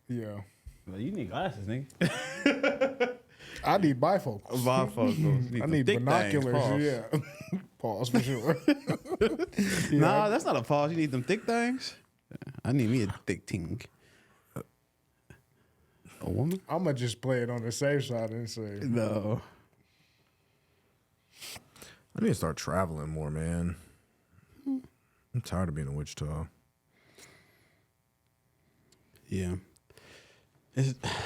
Yeah. Well, you need glasses, nigga. I need bifocals. Bifocals. I need thick binoculars. things, Yeah. Pause for sure. Nah, that's not a pause. You need them thick things. I need me a thick ting. A woman? I'm going to just play it on the safe side and say. No. I need to start traveling more, man. I'm tired of being in Wichita. Yeah.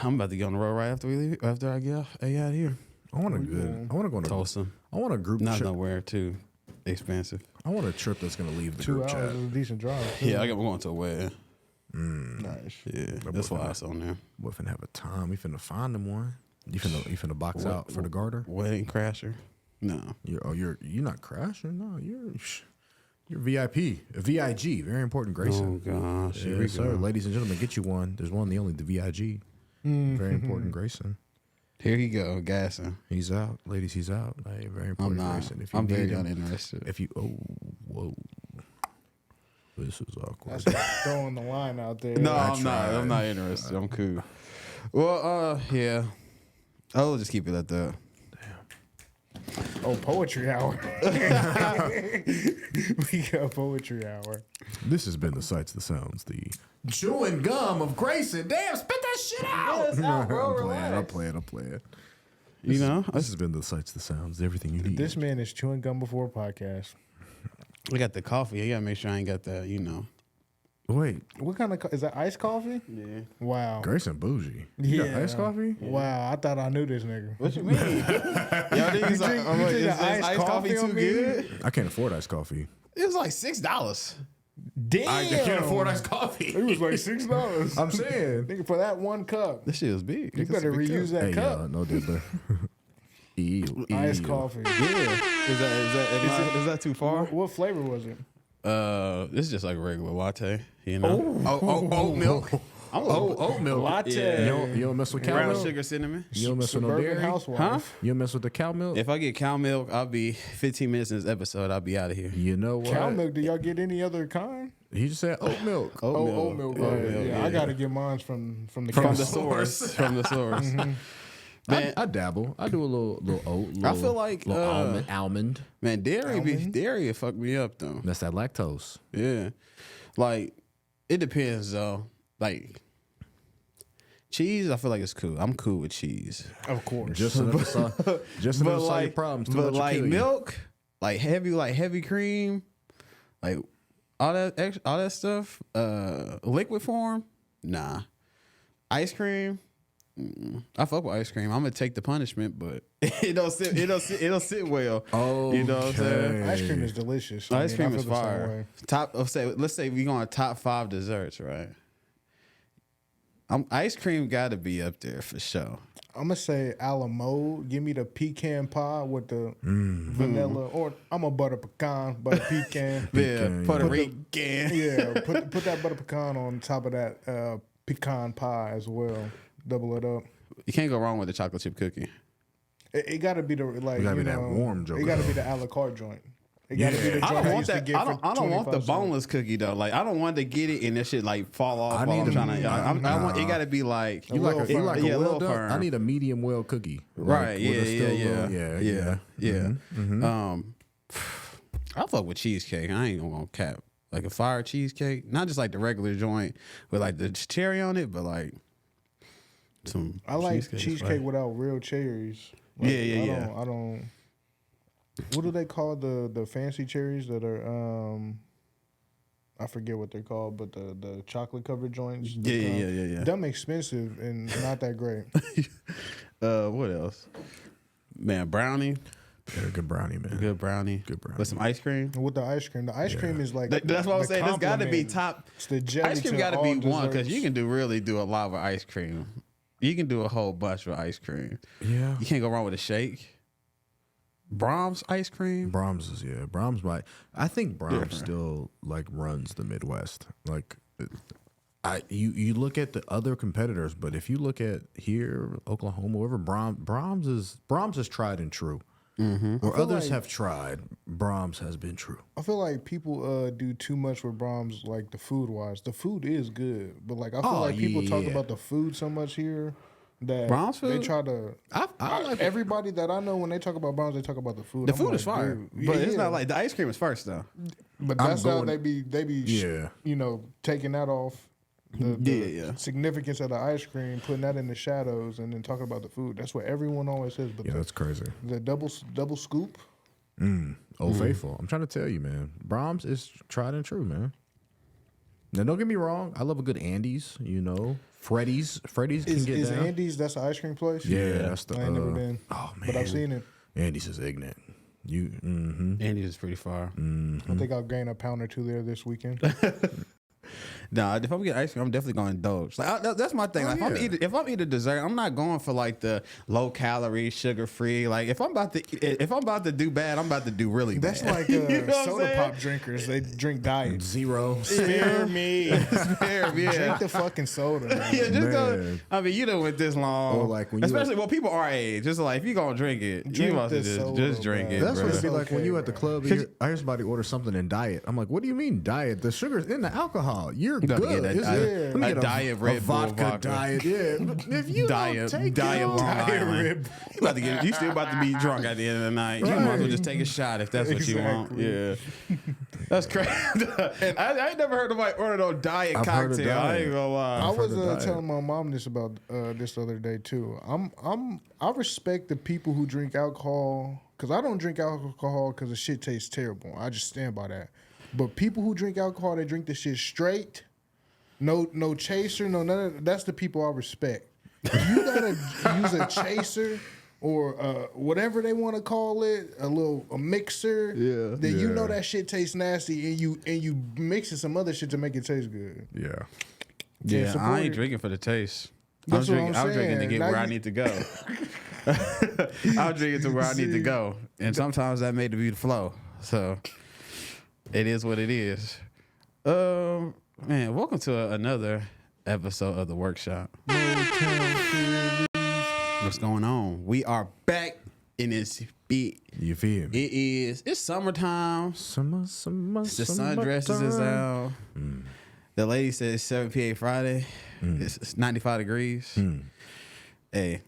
I'm about to get on the road right after we leave. After I get out of here. I want to go on Tulsa. I want a group Not trip. nowhere too expensive. I want a trip that's going to leave the 2 group hours chat. is a decent drive. Too. Yeah, we're going to a wedding. Nice. Yeah, that's why it's on there. We finna have a time. We finna find them one. You finna box out for the garter. Wedding crasher? No. You're not crashing. No, you're VIP, a VIG, very important, Grayson. Oh gosh, here we Yes, sir. go. Ladies and gentlemen, get you one. There's one, the only, the VIG. Very important, Grayson. Here you go, gassing. He's out, ladies. He's out. Hey, very I'm important, not. Grayson. If you I'm need very him, uninterested. If you whoa, this is awkward. That's throwing the line out there. No, I I'm not. tried. I'm not interested. I'm cool. Well, yeah. I'll just keep it at that. Oh, poetry hour. We got poetry hour. This has been the sights, the sounds, the chewing gum of Grayson. Damn, spit that shit out. I'm playing. This has been the sights, the sounds, everything you need. This man is chewing gum before a podcast. We got the coffee. I gotta make sure I ain't got that. Wait, What kind of is that? Iced coffee? Yeah. Wow. Grayson bougie. You got iced coffee? Wow. I thought I knew this nigga. What you mean? Y'all You drink iced coffee too on me? good? I can't afford iced coffee. It was like $6. Damn. I can't afford iced coffee. It was like $6. I'm saying. Nigga, for that one cup. This shit was big. You better reuse that Hey, cup. no diddler. Iced coffee. Yeah. Is that too far? What flavor was it? This is just like a regular latte. Oat milk. Oat milk. Latte. You don't mess with cow Brown milk? sugar, cinnamon. You don't mess with no Suburban dairy? housewife. Huh? You don't mess with the cow milk? If I get cow milk, I'll be 15 minutes in this episode. I'll be out of here. You know what? Cow milk, do y'all get any other kind? He just said oat milk. Oat milk. Yeah, I gotta get mine from the cow. From the source. From the source. Man, I dabble. I do a little oat. I feel like, almond. man, dairy fuck me up though. That's that lactose. Yeah. Like, it depends though. Like, cheese, I feel like it's cool. I'm cool with cheese. Of course. Just enough to solve your problems. Too but much will like kill you. milk, like heavy cream, like all that stuff, liquid form, nah. Ice cream, I fuck with ice cream. I'm gonna take the punishment, but it don't sit well. Oh, you know what I'm saying? Ice cream is delicious. Ice cream is I feel the same fire. way. Let's say we going top 5 desserts, right? Ice cream got to be up there for sure. I'm gonna say a la mode. Give me the pecan pie with the vanilla, or I'm a butter pecan, butter pecan. Yeah, Puerto Put the- Rican. Yeah, put that butter pecan on top of that pecan pie as well. Double it up. You can't go wrong with the chocolate chip cookie. It got to be the like. It gotta you be that know, warm joke, It got to though. be the a la carte joint. It got to be the joint I don't want used to that. get I for don't want the 25 cents. boneless cookie though. Like I don't want to get it and that shit like fall off. I while need I'm a- trying to. I want it. nah. Got to be like You like a yeah, well little done? firm. I need a medium well cookie. Right. Like, Yeah. with a still Yeah. little- Yeah. Mhm. I fuck with cheesecake. I ain't gonna cap like a fire cheesecake, not just like the regular joint with like the cherry on it, but like some. I like cheesecake. cheesecake without real cherries. Like, Yeah. I don't. What do they call the fancy cherries that are? I forget what they're called, but the chocolate covered joints. Yeah. Them expensive and not that great. What else? Man, brownie. Yeah, good brownie, man. Good brownie. Good brownie. With some ice cream. With the ice cream is like That's what I'm the saying. There's got to be complement. top. It's the jelly Ice cream to got to all be one because desserts. you can really do a lot with ice cream. You can do a whole bunch with ice cream. Yeah. You can't go wrong with a shake. Brahms ice cream. Brahms is Brahms might. I think Brahms Different. still like runs the Midwest. Like, you look at the other competitors, but if you look at here, Oklahoma, wherever Brahms is tried and true. Where feel others like- have tried, Brahms has been true. I feel like people do too much with Brahms, like the food wise. The food is good, but like I feel Oh, like people talk yeah. about the food so much here that Brahms they food? try to. I like Everybody that I know when they talk about Brahms, they talk about the food. The I'm food like, is fire, dude, but it's yeah. not like the ice cream is first though. But I'm that's how going- they be Yeah. taking that off. The Yeah. significance of the ice cream, putting that in the shadows, and then talking about the food. That's what everyone always says. But Yeah, that's crazy. the double scoop. Old Faithful. I'm trying to tell you, man. Brahms is tried and true, man. Now, don't get me wrong. I love a good Andy's, you know. Freddy's can Is get down. Andy's? That's an ice cream place. Yeah, that's the. I ain't never been. Oh, man. But I've seen it. Andy's is ignorant. You, Andy's is pretty far. I think I'll gain a pound or two there this weekend. Nah, if I'm getting ice cream, I'm definitely going to indulge. Like that's my thing. Oh, Like yeah. if I'm eating dessert, I'm not going for like the low calorie, sugar free. Like if I'm about to do bad, I'm about to do really bad. That's like You know what I'm soda saying? pop drinkers. They drink diet. Zero. Spare me. Fair, yeah. Drink the fucking soda. Man. Yeah, just go. Man. I mean, you done went this long. Or like when you especially when people our age, just like if you gonna drink it, you Drink must the just soda, drink bro. it. That's bro. what it'd be It's like when okay, you at the bro. club and I hear somebody order something in diet. I'm like, what do you mean diet? The sugar's in the alcohol. You're gotta good. get that It's- diet- let me a get diet Red Bull vodka vodka. diet. Yeah. If you Diet, don't take diet it, Long Island. Rib. You about to get, you still about to be drunk at the end of the night. You might as well Right. just take a shot if that's what you want. Yeah, that's crazy. I ain't never heard nobody order no diet I've heard of cocktail. I diet. ain't gonna lie. I was heard of diet. telling my mom this about this the other day too. I respect the people who drink alcohol because I don't drink alcohol because the shit tastes terrible. I just stand by that. But people who drink alcohol, they drink the shit straight. No chaser, no none of that. That's the people I respect. If you gotta use a chaser or whatever they want to call it, a mixer, Yeah. then you know Yeah. that shit tastes nasty, and you mixing some other shit to make it taste good. Yeah. Yeah, support I ain't it. drinking for the taste. That's what I'm I'm drinking to saying. get Now where I you- need to go. I'm drinking to where I need to go, and sometimes that may be the flow. So it is what it is. Man, welcome to another episode of the workshop. What's going on? We are back in this beat. You feel me? It's summertime. Summer, The sundresses is out. The lady said it's 7 p.m. Friday. It's 95 degrees. Hey.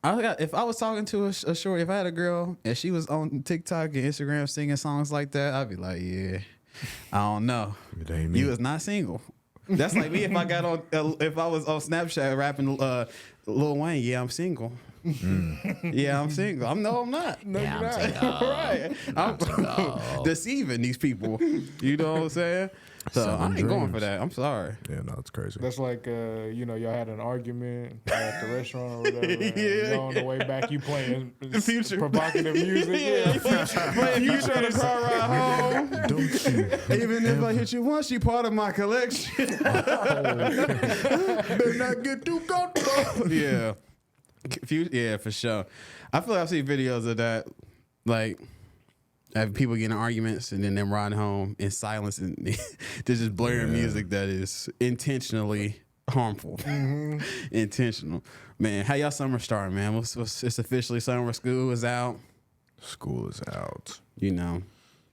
If I was talking to a shorty, if I had a girl and she was on TikTok and Instagram singing songs like that, I'd be like, yeah, I don't know. It ain't me. You was not single. That's like me if I got on, if I was on Snapchat rapping Lil Wayne, yeah, I'm single. Yeah, I'm single. I'm not. No, Yeah, you're I'm not. Right. I'm deceiving these people. You know what I'm saying? So I Selling ain't going for dreams. that. I'm sorry. Yeah, no, it's crazy. That's like y'all had an argument at the restaurant or whatever. And y'all on the way back, you playing Future. provocative music. Playing Future on the car ride home. Don't you? Even if I hit you once, you part of my collection. Better not get too comfortable. Yeah. Yeah, for sure. I feel like I've seen videos of that, like having people getting in arguments and then them riding home in silence and they're just blaring music that is intentionally harmful. Intentional. Man, how y'all summer starting, man? It's officially summer. School is out, School is out. you know,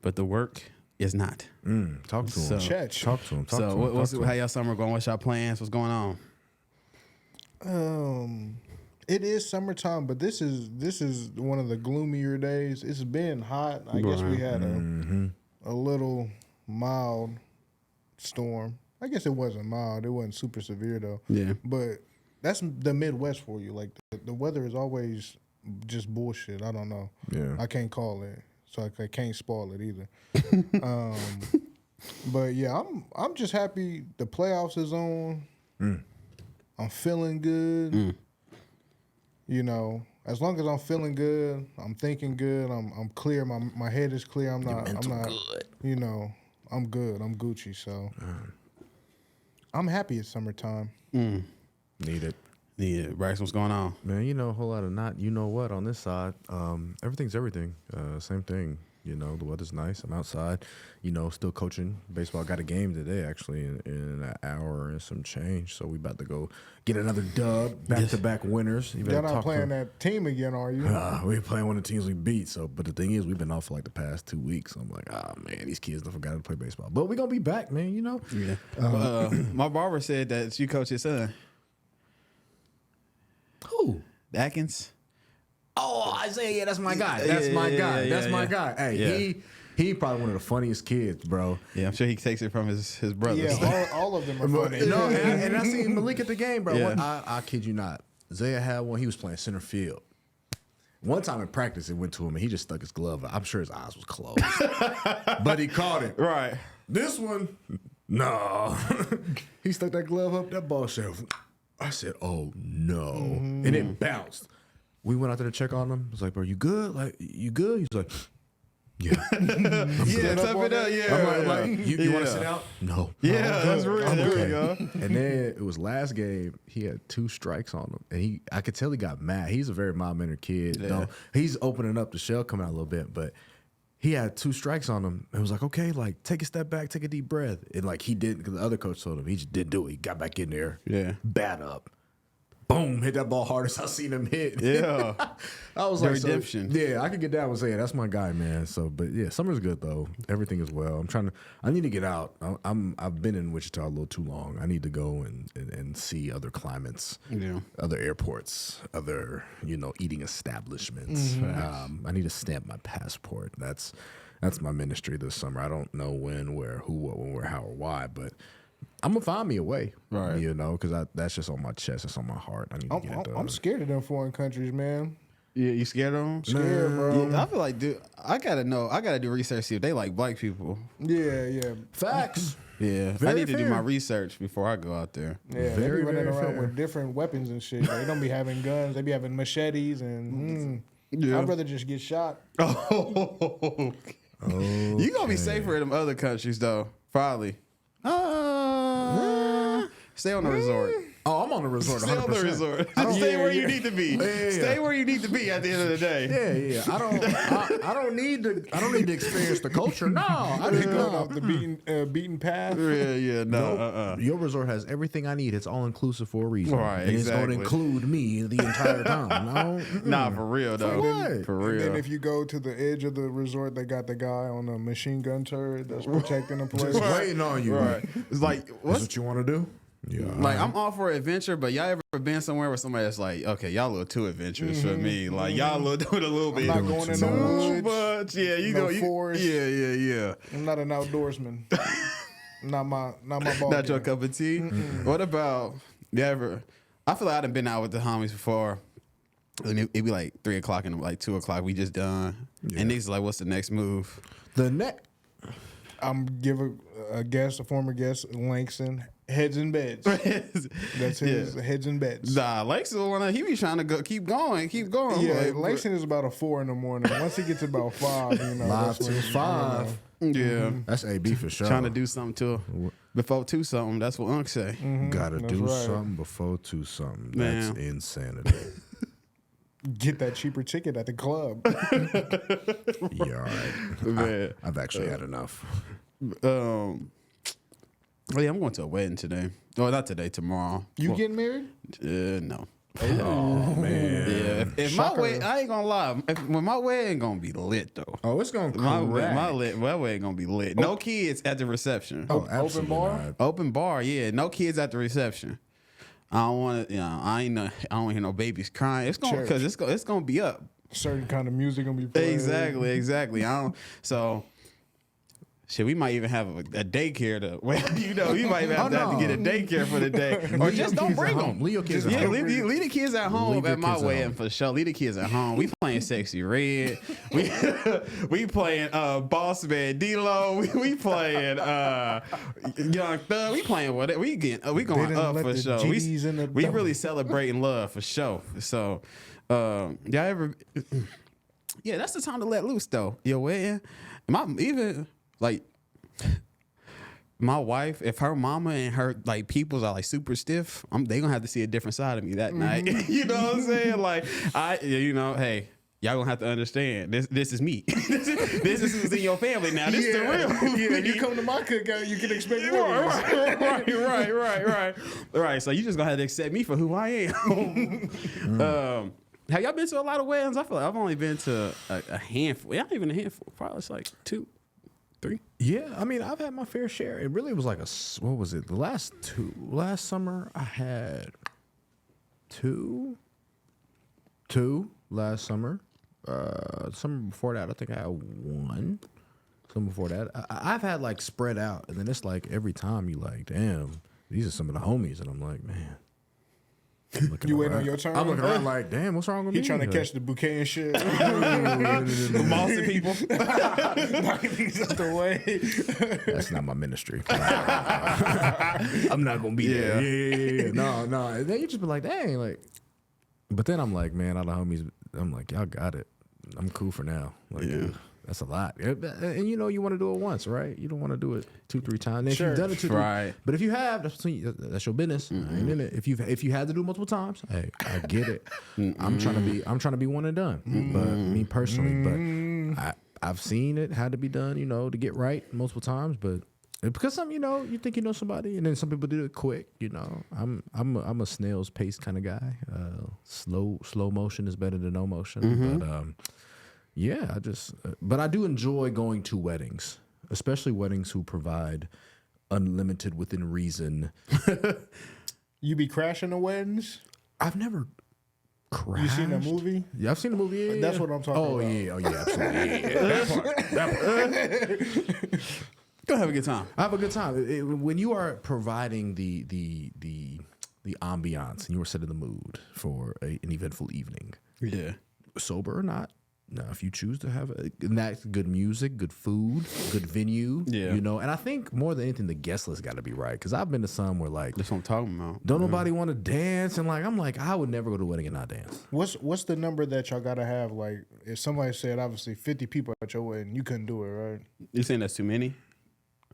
but the work is not. Talk to So- him. Chat. Talk to him. Talk So to him. what's Talk to how him. y'all summer going? What's y'all plans? What's going on? It is summertime, but this is one of the gloomier days. It's been hot. I guess we had a little mild storm. I guess it wasn't mild. It wasn't super severe though. Yeah. But that's the Midwest for you. Like the weather is always just bullshit. I don't know. Yeah. I can't call it, so I can't spoil it either. But yeah, I'm just happy the playoffs is on. I'm feeling good. You know, as long as I'm feeling good, I'm thinking good, I'm clear. My head is clear. I'm not. good. You know, I'm good. I'm Gucci. So I'm happy it's summertime. Need it. Yeah, Bryce, what's going on? Man, you know a whole lot of not, you know what, on this side. Everything's everything. Same thing. You know, the weather's nice. I'm outside, you know, still coaching baseball. Got a game today, actually, in an hour and some change. So we about to go get another dub, back-to-back winners. You Y'all not playing that team again, are you? We're playing one of the teams we beat. So, but the thing is, we've been off for like the past 2 weeks. I'm like, oh, man, these kids don't forgot to play baseball. But we're going to be back, man, you know? Yeah. My barber said that you coach his son. Who? Atkins. Oh, Isaiah, yeah, that's my guy. That's my guy. That's my guy. Hey, he probably one of the funniest kids, bro. Yeah, I'm sure he takes it from his brothers. Yeah, all of them are funny. No, and I seen Malik at the game, bro. Yeah. I kid you not. Isaiah had one. He was playing center field. One time in practice, it went to him, and he just stuck his glove out. I'm sure his eyes was closed. But he caught it. Right. This one, no. He stuck that glove up, that ball shelf. I said, oh, no. And it bounced. We went out there to check on him. I was like, bro, you good? Like, you good? He's like, yeah. Yeah, tough it up. Yeah. I'm like, you want to sit out? No. Yeah, that's real. I'm There we good. go. And then it was last game. He had 2 strikes on him, and I could tell he got mad. He's a very mild-mannered kid. Yeah. He's opening up, the shell coming out a little bit, but he had 2 strikes on him. And was like, okay, like take a step back, take a deep breath. And like he didn't, because the other coach told him he just didn't do it. He got back in there, bat up. Boom, hit that ball hard as I seen him hit. Yeah. I was The like, redemption. So, yeah, I could get down with saying that's my guy, man. So, but yeah, summer's good though. Everything is well. I need to get out. I've been in Wichita a little too long. I need to go and see other climates, other airports, other, eating establishments. I need to stamp my passport. That's my ministry this summer. I don't know when, where, who, what, when, where, how, or why, but I'm gonna find me a way, right? Because that's just on my chest. It's on my heart. I need to get it done. I'm scared of them foreign countries, man. Yeah, you scared of them? Scared, bro. Yeah, I feel like, dude, I gotta do research, see if they like black people. Yeah. Facts. Yeah, I need to do my research before I go out there. Yeah, they be running around with different weapons and shit. They don't be having guns. They be having machetes and. I'd rather just get shot. Oh, you gonna be safer in them other countries though, probably. Stay on the resort. Oh, I'm on the resort. 100%. Stay on the resort. Stay where you need to be. Yeah. Stay where you need to be at the end of the day. Yeah. I don't need to experience the culture. No, I just Going go. off the beaten path. Yeah. No. Your resort has everything I need. It's all inclusive for a reason. Right, and exactly. It's going to include me the entire time. No, Nah, for real though. what? For real. And then if you go to the edge of the resort, they got the guy on a machine gun turret that's protecting the place. just waiting on you. Right. It's like That's what's what you want to do? Yeah. like I'm all for adventure, but y'all ever been somewhere where somebody that's like, okay, y'all a little too adventurous for me. Like y'all doing a little bit not going in too the woods, much. Yeah, you no go. forest. Yeah. I'm not an outdoorsman. not my ball. Not your game. cup of tea. What about you ever? I feel like I done been out with the homies before. And it'd be like 3 o'clock and like 2 o'clock. We just done, and niggas like, "What's the next move?" The next. I'm giving a former guest, Langston, heads in beds. That's his heads in beds. Nah, Langston, he be trying to go, keep going. Yeah, Like, Langston is about 4 a.m. Once he gets about 5, 5 that's to when 5. Yeah, That's AB for sure. trying to do something to before 2 something. That's what Unc say. Gotta That's do right. something before 2 something. Man. That's insanity. Get that cheaper ticket at the club. Yeah, all right. Man. I've actually had enough. Oh yeah, I'm going to a wedding today. Oh, not today. Tomorrow. You getting married? No. Oh man. Yeah, if my Shocker. wedding, I ain't gonna lie. When my wedding gonna be lit though. Oh, it's gonna My crack. wedding gonna be lit. No kids at the reception. Oh, absolutely bar? not. Open bar, yeah. No kids at the reception. I don't want to. I don't hear no babies crying. It's gonna because it's gonna be up. Certain kind of music gonna be playing. Exactly. I don't. So. Shit, we might even have a daycare to. Well, you might even have to get a daycare for the day, or Leave just your don't kids bring at them. home. Leave your kids at Yeah, home. leave the kids at home Leave your at my kids at wedding home. for sure. Leave the kids at home. We playing Sexy Red. We playing Boss Man D-Lo. We playing Young Thug. We playing whatever. We going didn't up let for the sure. G's in the We door. really celebrating love for sure. So, y'all ever? Yeah, that's the time to let loose though. Your wedding. Even like. My wife, if her mama and her like peoples are like super stiff, they gonna have to see a different side of me that night. You know what I'm saying? Like hey, y'all gonna have to understand. This is me. this is who's in your family now. This is the real. Yeah, you come to my cookout, you can expect more. Right. So you just gonna have to accept me for who I am. Have y'all been to a lot of weddings? I feel like I've only been to a handful. Yeah, not even a handful. Probably it's like 2, 3. Yeah, I mean, I've had my fair share. It really was like what was it? The last summer I had two last summer. Summer before that, I think I had 1. Summer before that, I've had like spread out, and then it's like every time you like, damn, these are some of the homies, and I'm like, man. You waiting on your turn? I'm looking around like, damn, what's wrong with me? He trying to catch the bouquet and shit. The Boston people. Knocking things out the way. That's not my ministry. I'm not gonna be there. Yeah. No. And then you just be like, dang, like. But then I'm like, man, all the homies. I'm like, y'all got it. I'm cool for now. Like, that's a lot. And you know, you want to do it once, right? You don't want to do it 2-3 times. And if you've done it 2-3, right. But if you have, that's your business. I ain't in it. If you had to do multiple times, hey, I get it. I'm trying to be one and done. But me personally, but I've seen it had to be done, you know, to get right multiple times. But because some, you know, you think you know somebody, and then some people do it quick. You know, I'm a snail's pace kind of guy. Slow motion is better than no motion. But yeah, but I do enjoy going to weddings, especially weddings who provide unlimited within reason. You be crashing the weddings? I've never crashed. You seen that movie? Yeah, I've seen the movie. Yeah, That's what I'm talking about. Oh yeah, absolutely. That part. Go have a good time. I have a good time. When you are providing the ambiance and you are setting the mood for an eventful evening, sober or not. Now, if you choose to have that's good music, good food, good venue, you know. And I think more than anything, the guest list got to be right. Because I've been to some where like that's what I'm talking about. Don't nobody want to dance, and like I'm like I would never go to a wedding and not dance. What's the number that y'all gotta have? Like if somebody said obviously 50 people at your wedding, you couldn't do it, right? You saying that's too many?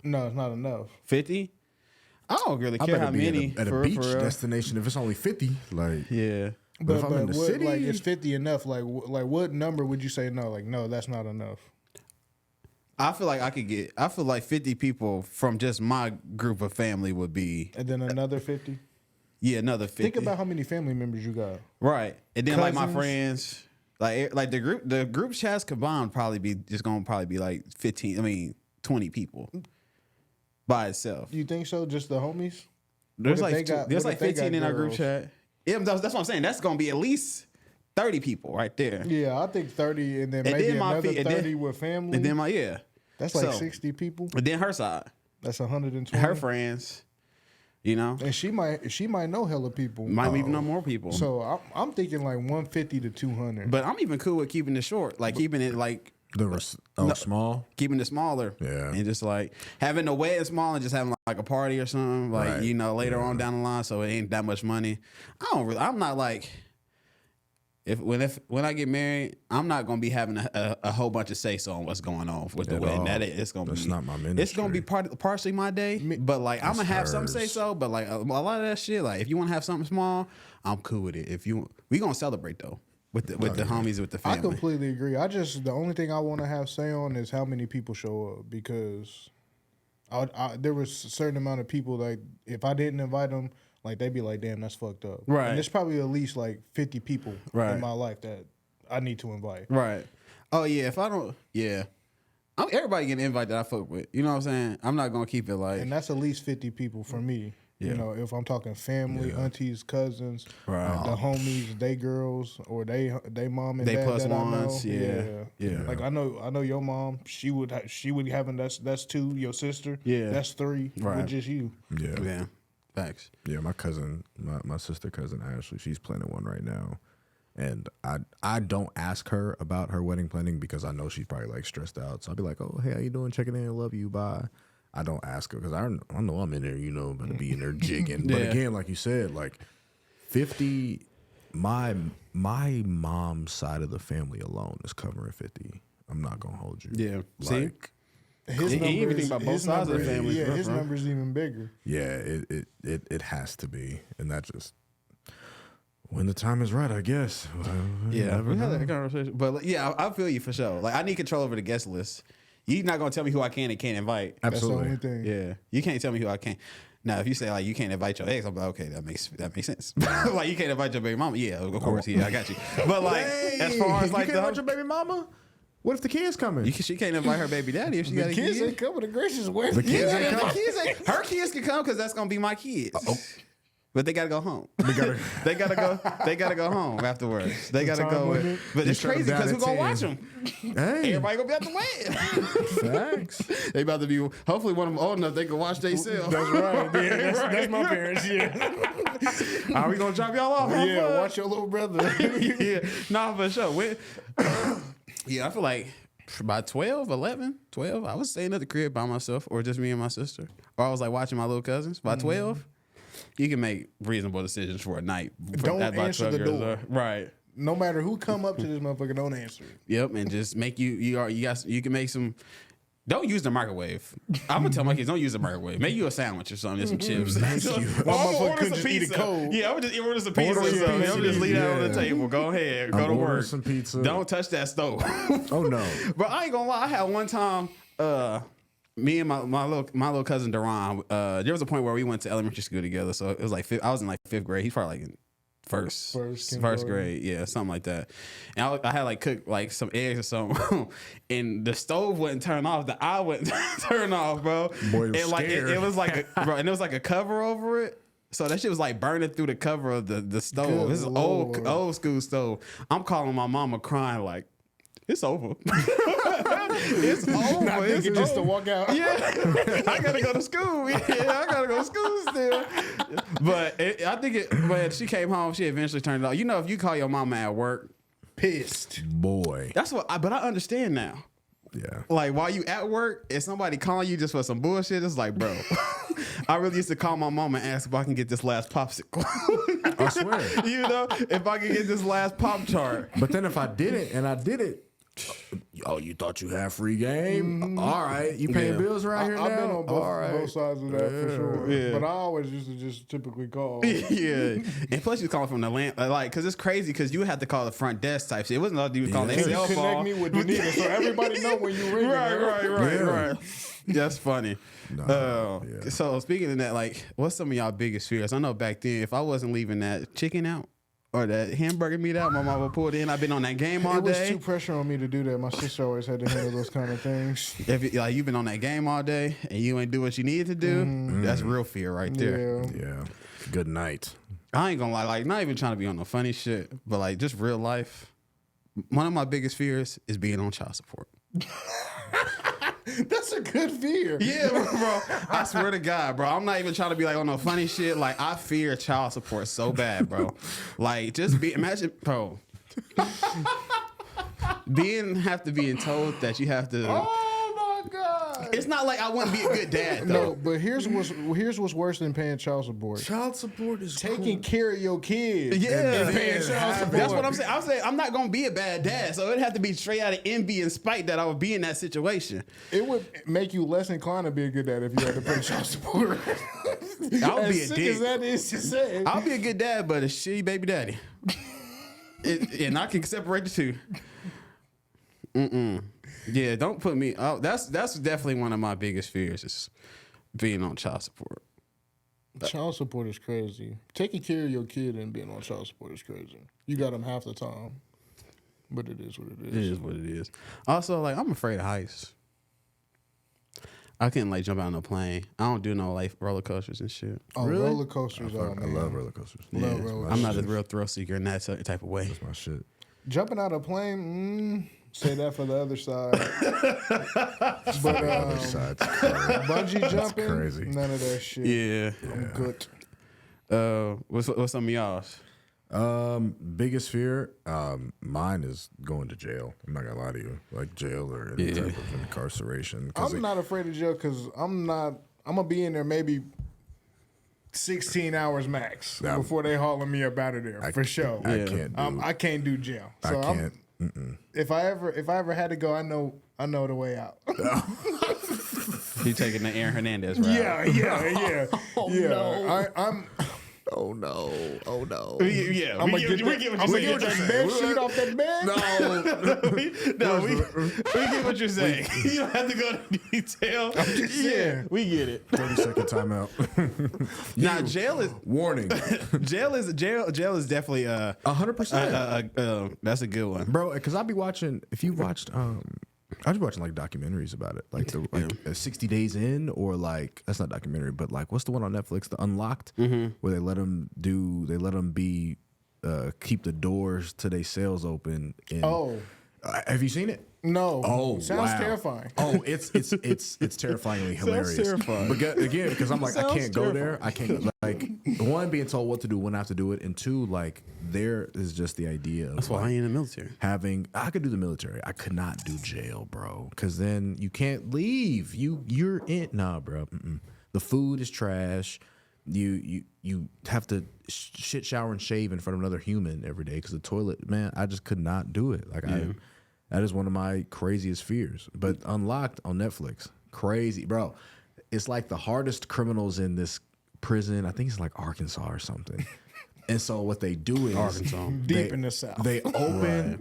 No, it's not enough. 50? I don't really care how many. At a beach destination, if it's only 50, like But if I'm in the city, like, is 50 enough? Like what number would you say no? Like, no, that's not enough. I feel like I feel like 50 people from just my group of family would be. And then another 50? Yeah, another 50. Think about how many family members you got. Right. And then Cousins? like my friends, like the group chats combined probably be like 20 people by itself. You think so? Just the homies? There's like 15 in our group chat. Yeah, that's what I'm saying. That's gonna be at least 30 people right there. Yeah, I think 30, and then maybe another 30 with family. And then that's like 60 people. And then her side, that's 120. Her friends, you know, and she might know hella people. Might even know more people. So I'm thinking like 150 to 200. But I'm even cool with keeping it short, like keeping it like. Small, keeping it smaller, and just like having the wedding small and just having like a party or something, like you know later on down the line, so it ain't that much money. I'm not like when I get married, I'm not gonna be having a whole bunch of say so on what's going on with the wedding. That's not my ministry. It's gonna be partially my day, but like I'm gonna have some say so. But like a lot of that shit, like if you want to have something small, I'm cool with it. We gonna celebrate though. With the homies, with the family. I completely agree. The only thing I want to have say on is how many people show up, because there was a certain amount of people, like if I didn't invite them, like they'd be like, damn, that's fucked up. Right. And there's probably at least like 50 people in my life that I need to invite. Right. Oh yeah, if I don't, everybody get an invite that I fuck with. You know what I'm saying? I'm not gonna keep it like, and that's at least 50 people for me. Yeah. You know, if I'm talking family, aunties, cousins, the homies, they girls, or they mom and they dad plus that ones, I know. Yeah. Like I know your mom. She would having that's 2. Your sister, that's 3. Right. With just you. Yeah. Facts. Yeah, my cousin, my sister cousin Ashley, she's planning one right now, and I don't ask her about her wedding planning because I know she's probably like stressed out. So I'll be like, oh hey, how you doing? Checking in, love you, bye. I don't ask her because I know I'm in there, you know, going to be in there jigging. But again, like you said, like 50, my mom's side of the family alone is covering 50. I'm not going to hold you. Yeah. Like, his number even think about both sides of the family. Yeah, his number's even bigger. Yeah, it has to be. And that just, When the time is right, I guess. Yeah, we had that conversation. But like, yeah, I feel you for sure. Like I need control over the guest list. You're not gonna tell me who I can and can't invite. Absolutely. That's the only thing. Yeah, you can't tell me who I can't. Now, if you say like you can't invite your ex, I'm like, okay, that makes sense. Like you can't invite your baby mama. Yeah, of course, yeah, I got you. But like, as far as like you can't invite your baby mama. What if the kid's coming? she can't invite her baby daddy if she got a Kids kid. ain't coming to gracious way. The kids ain't The coming. kids ain't, her kids can come because that's gonna be my kids. But they gotta go home. They gotta go home afterwards. They gotta time go. limit. But it's shut them crazy down because who at gonna 10. watch them? Hey, Everybody gonna be at the wedding. facts. They about to be. Hopefully, one of them old enough they can watch themselves. That's right. Yeah, that's my parents. Yeah. Are we gonna drop y'all off? Yeah. Watch your little brother. Yeah, nah, for sure. Yeah, I feel like by 12, 11, 12, I was staying at the crib by myself or just me and my sister. Or I was like watching my little cousins. By 12, you can make reasonable decisions for a night. Don't At about answer 12 the years door. old. Right. No matter who come up to this motherfucker, don't answer it. Yep, and just make you can make some. Don't use the microwave. I'm gonna tell my kids don't use the microwave. Make you a sandwich or something, and some chips. Why motherfucker couldn't just eat it cold? Yeah, I would just order some pizza or Order some something. I'm pizza. just leave that on the Yeah. table. Go ahead, go I'm to ordering work. some pizza. Don't touch that stove. Oh no. But I ain't gonna lie. I had one time. Me and my little cousin Deron. There was a point where we went to elementary school together. So it was like I was in like 5th grade. He's probably like in first grade, yeah, something like that. And I had like cooked like some eggs or something, and the stove wouldn't turn off. The eye wouldn't turn off, bro. Boy, was and like scared. it was like and it was like a cover over it. So that shit was like burning through the cover of the stove. Good This is Lord. old school stove. I'm calling my mama crying like, it's over. It's over. Not It's thinking just to over. walk out. Yeah, I gotta go to school. Yeah, I gotta go to school still. But I think when she came home, she eventually turned it off. You know, if you call your mama at work, Pissed. Boy. that's what. But I understand now. Yeah. Like while you at work, if somebody calling you just for some bullshit, it's like, bro. I really used to call my mom and ask if I can get this last popsicle. I swear. You know, if I can get this last Pop Tart. But then if I didn't and I did it, oh, you thought you had free game? All right. You paying Yeah. bills around here I've now? been on both sides of that for sure. Yeah. But I always used to just typically call. Yeah, and plus you calling from the land, like, cause it's crazy, cause you would have to call the front desk type shit. It wasn't all you calling Yeah. their You cell connect phone. me with Danita so everybody know when you ring. Right. That's funny. No, yeah. So speaking of that, like, what's some of y'all biggest fears? I know back then, if I wasn't leaving that chicken out or that hamburger meat out, my mama pulled in. I've been on that game all It was day. too pressure on me to do that. My sister always had to handle those kind of things. If like you've been on that game all day and you ain't do what you needed to do, that's real fear right there. Yeah. Yeah. Good night. I ain't gonna lie, like not even trying to be on no funny shit, but like just real life. One of my biggest fears is being on child support. That's a good fear. Yeah, bro. I swear to God, bro. I'm not even trying to be like on no funny shit. Like I fear child support so bad, bro. Like just imagine, bro. Have to being told that you have to. Oh my God. It's not like I wouldn't be a good dad, No, though. but here's what's worse than paying child support. Child support is Taking care of your kids. Yeah, and paying child support. that's what I'm saying. I'm saying I'm not gonna be a bad dad, so it'd have to be straight out of envy and spite that I would be in that situation. It would make you less inclined to be a good dad if you had to pay child support. I'll as be a sick dick. as that is to say. I'll be a good dad, but a shitty baby daddy. And I can separate the two. Yeah, don't put me. Oh, that's definitely one of my biggest fears is being on child support. Child support is crazy. Taking care of your kid and being on child support is crazy. You got them half the time, but it is what it is. It is what it is. Also, like I'm afraid of heights. I can't like jump out on a plane. I don't do no like roller coasters and shit. Oh, Really? roller coasters. I love roller coasters. Love roller I'm not a real thrill seeker in that type of way. That's my shit. Jumping out of a plane, say that for the other side. But Other side's crazy. bungee jumping, crazy. none of that shit. Yeah. I'm good. What's some of y'all's? Biggest fear, mine is going to jail. I'm not gonna lie to you, like jail or any type of incarceration. I'm not afraid of jail because I'm gonna be in there maybe 16 hours max before they hauling me up out of there for sure. I can't. I can't do jail. So I can't. If I ever had to go, I know the way out. You taking the Aaron Hernandez route? Yeah. Oh, yeah. No. Oh no! Oh no! Yeah, I'm gonna get that bed sheet off that bed. we get what you're saying. You don't have to go into detail. saying. We get it. 30-second timeout. Now jail is Warning. jail is definitely 100%. That's a good one, Bro, because I'll be watching. If you watched, I was watching like documentaries about it, like 60 Days In, or like that's not documentary, but like what's the one on Netflix, The Unlocked, where they let them be, keep the doors to their cells open. Have you seen it? No. Oh, sounds wow. terrifying. Oh, it's terrifyingly hilarious. terrifying. Again, because I'm like, I Sounds can't go there. I can't, like, one, being told what to do when I have to do it, and two, like, there is just the idea of That's why I ain't in the military. I could do the military. I could not do jail, bro, because then you can't leave. You're in. Nah, bro. Mm-mm. The food is trash. You have to shit, shower, and shave in front of another human every day because the toilet, man, I just could not do it. Like that is one of my craziest fears. But Unlocked on Netflix, crazy, bro. It's like the hardest criminals in this prison. I think it's like Arkansas or something. And so what they do is Deep in the South. They open,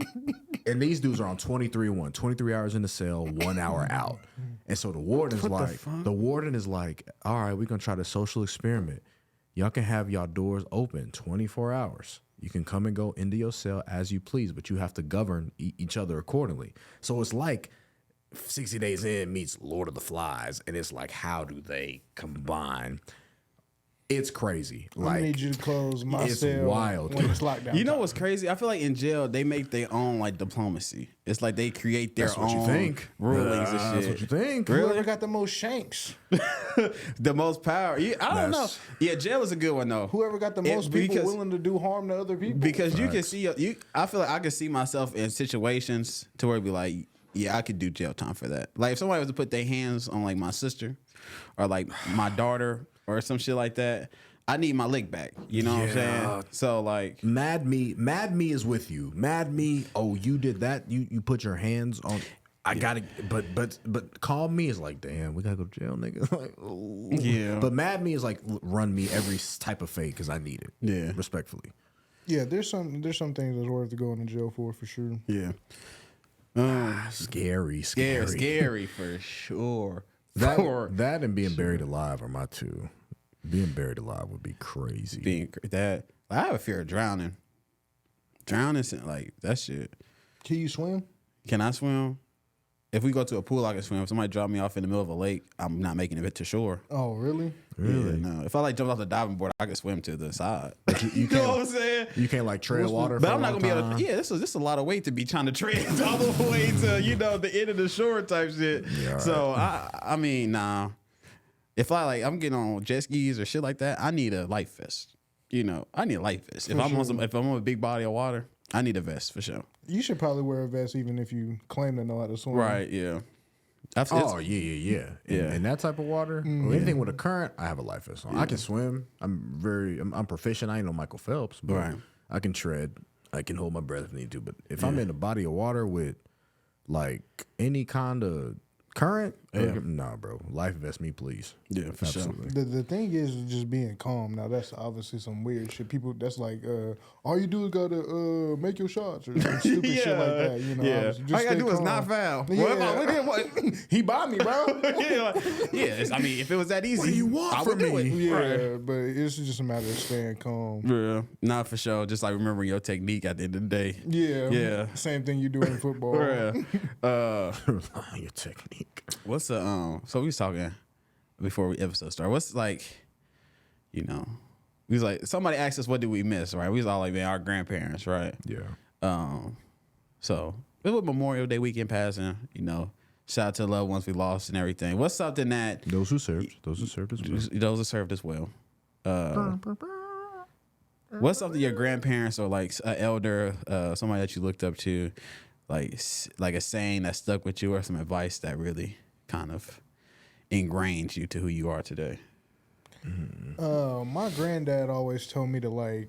and these dudes are on 23-1, 23 hours in the cell, 1 hour out. And so the warden is like, all right, we're gonna try the social experiment. Y'all can have y'all doors open 24 hours. You can come and go into your cell as you please, but you have to govern each other accordingly. So it's like 60 Days In meets Lord of the Flies, and it's like, how do they combine? It's crazy. I need you to close my it's cell wild. when it's lockdown. You know what's crazy? I feel like in jail they make their own like diplomacy. It's like they create their That's what own you think. rulings and shit. That's what you think. Whoever got the most shanks. The most power. I don't know. Yeah, jail is a good one though. Whoever got the most people willing to do harm to other people. Because you can see I feel like I can see myself in situations to where it'd be like, yeah, I could do jail time for that. Like if somebody was to put their hands on like my sister or like my daughter or some shit like that, I need my lick back. You know what I'm saying? So like Mad Me is with you. Mad Me, oh, you did that. You put your hands on. I gotta, but Call Me is like, damn, we gotta go to jail, nigga. Like, ooh. Yeah. But Mad Me is like, run me every type of fade because I need it. Yeah. Respectfully. Yeah, there's some things that's worth going to jail for sure. yeah. Scary For sure. That and being buried alive are my two. Being buried alive would be crazy. I have a fear of drowning. Drowning, like that shit. Can you swim? Can I swim? If we go to a pool, I can swim. If somebody drop me off in the middle of a lake, I'm not making it to shore. Oh, really? Really? Yeah, no. If I like jumped off the diving board, I can swim to the side. You know what I'm saying? You can't like tread water. But for I'm not a long gonna be able to. time? Yeah, this is a lot of weight to be trying to tread all the way to the end of the shore type shit. Yeah, so I mean, nah. If I'm getting on jet skis or shit like that, I need a life vest. I need a life vest. If I'm on a big body of water, I need a vest for sure. You should probably wear a vest even if you claim to know how to swim. Right? Yeah. Yeah. In that type of water, or anything with a current, I have a life vest on. I can swim. I'm proficient. I ain't no Michael Phelps, but I can tread. I can hold my breath if I need to. But if I'm in a body of water with like any kind of current, nah, bro. Life vest me, please. Yeah, for Absolutely. sure. The thing is just being calm. Now that's obviously some weird shit. People that's like, all you do is gotta make your shots or some stupid shit like that. Yeah. All you gotta do is not foul. Yeah. What? He bought me, bro. If it was that easy, What do you want I from would do me? it. Yeah, Right. but it's just a matter of staying calm. Yeah, not for sure. Just like remembering your technique at the end of the day. Yeah. Same thing you do in football. Your technique. What's so we was talking before we episode start. What's like, we was like somebody asked us what did we miss, right? We was all like, man, our grandparents, right? Yeah. So it was Memorial Day weekend passing, shout out to the loved ones we lost and everything. What's something that Those who served as well. What's something your grandparents or like an elder, somebody that you looked up to, like a saying that stuck with you or some advice that really kind of ingrained you to who you are today? My granddad always told me to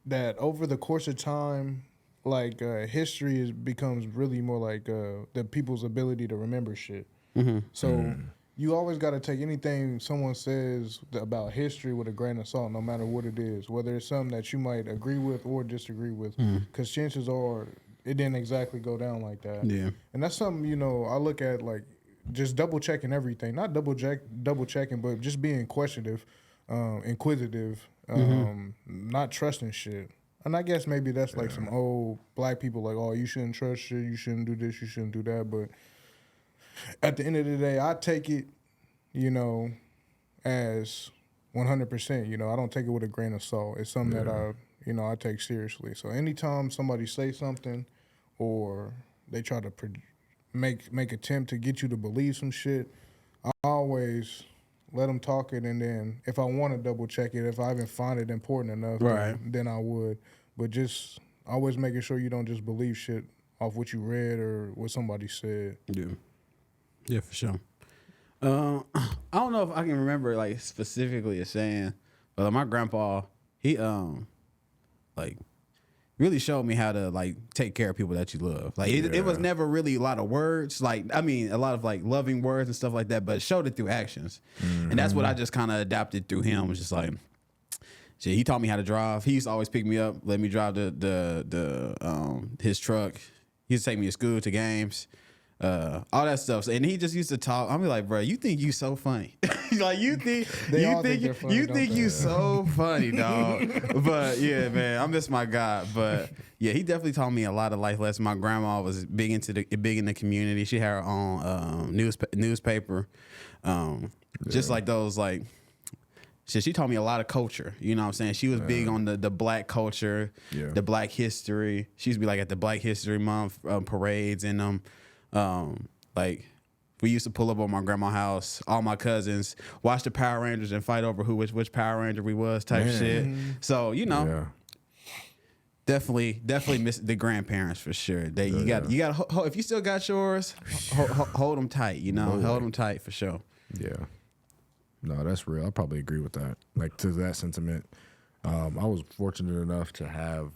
that over the course of time, history becomes really more like the people's ability to remember shit. So you always got to take anything someone says about history with a grain of salt, no matter what it is, whether it's something that you might agree with or disagree with, because chances are it didn't exactly go down like that. Yeah. And that's something, I look at like just double checking everything, not double checking, but just being inquisitive, not trusting shit. And I guess maybe that's like some old black people like, oh, you shouldn't trust shit, you shouldn't do this, you shouldn't do that. But at the end of the day, I take it, as 100%. I don't take it with a grain of salt. It's something that I take seriously. So anytime somebody say something, or they try to make attempt to get you to believe some shit, I always let them talk it, and then if I want to double check it, if I even find it important enough, then I would. But just always making sure you don't just believe shit off what you read or what somebody said. Yeah, for sure. I don't know if I can remember like specifically a saying, but like, my grandpa, he like really showed me how to like take care of people that you love. Like it was never really a lot of words, like I mean a lot of like loving words and stuff like that, but showed it through actions. And that's what I just kind of adopted through him. Was just like, shit, he taught me how to drive. He used to always pick me up, let me drive his truck. He used to take me to school, to games, all that stuff. And he just used to talk. I'm like, bro, you think you so funny? Like you think you so funny, dog. But yeah, man, I miss my guy. But yeah, he definitely taught me a lot of life lessons. My grandma was big in the community. She had her own newspaper, just like those like. She taught me a lot of culture. You know what I'm saying? She was big on the black culture, the black history. She used to be like at the Black History Month parades and like we used to pull up on my grandma's house, all my cousins, watch the Power Rangers and fight over which Power Ranger we was type shit. So, definitely miss the grandparents for sure. You got if you still got yours, hold them tight, hold them tight for sure. Yeah. No, that's real. I probably agree with that. Like to that sentiment, I was fortunate enough to have,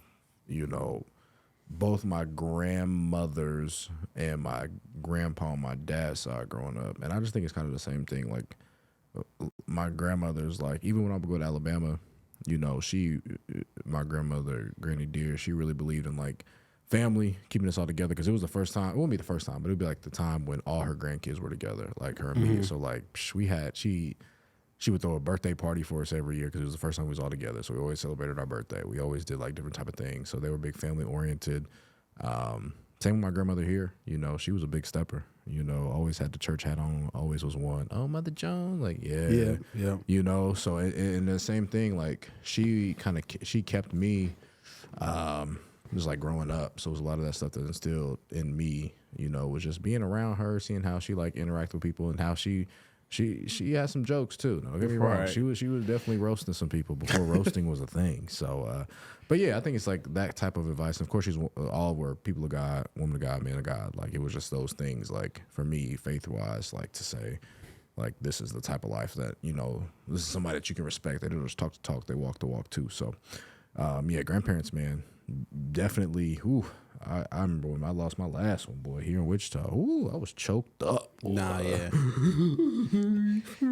both my grandmothers and my grandpa on my dad's side growing up, and I just think it's kind of the same thing. Like my grandmother's like, even when I would go to Alabama, my grandmother, Granny Deer, she really believed in like family, keeping us all together, because it was the first time. It wouldn't be the first time, but it would be like the time when all her grandkids were together, like her and me. So like she would throw a birthday party for us every year because it was the first time we was all together. So we always celebrated our birthday. We always did like different type of things. So they were big family oriented. Same with my grandmother here. She was a big stepper. Always had the church hat on. Always was one. Oh, Mother Joan, like yeah. So and the same thing. Like she kept me, just like growing up. So it was a lot of that stuff that instilled in me. Was just being around her, seeing how she like interact with people and how she had some jokes too. Don't get me wrong. She was definitely roasting some people before roasting was a thing. So, but yeah, I think it's like that type of advice. And of course, she's all were people of God, woman of God, man of God. Like it was just those things. Like for me, faith wise, like to say, like this is the type of life that this is somebody that you can respect. They don't just talk the talk, they walk the walk too. So, yeah, grandparents, man, definitely. I remember when I lost my last one, boy, here in Wichita. I was choked up. Boy. Nah, yeah.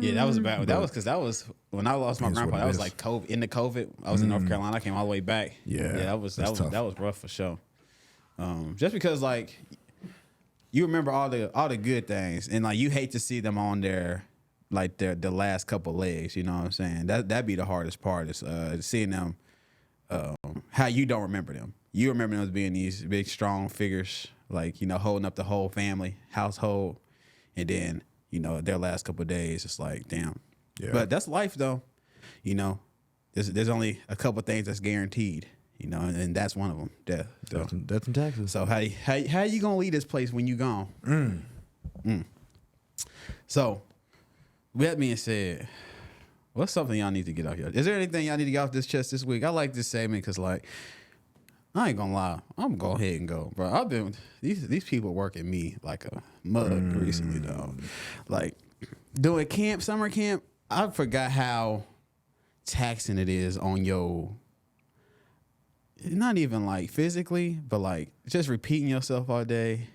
Yeah, that was bad. That was when I lost my grandpa. That was like COVID. In the COVID, I was in North Carolina. I came all the way back. Yeah, that was rough for sure. Just because like you remember all the good things, and like you hate to see them on their the last couple legs. You know what I'm saying? That'd be the hardest part is seeing them. How you don't remember them. You remember them as being these big, strong figures, like, holding up the whole family, household. And then, their last couple of days, it's like, damn. Yeah. But that's life, though. There's only a couple of things that's guaranteed, and that's one of them, death. So, death and taxes. So how you going to leave this place when you gone? So, with that being said, what's something y'all need to get off your? Is there anything y'all need to get off this chest this week? I like this segment because, like, I ain't gonna lie, I'm gonna go ahead and go, bro. I've been these people working me like a mug recently, though. Like doing summer camp. I forgot how taxing it is on your. Not even like physically, but like just repeating yourself all day.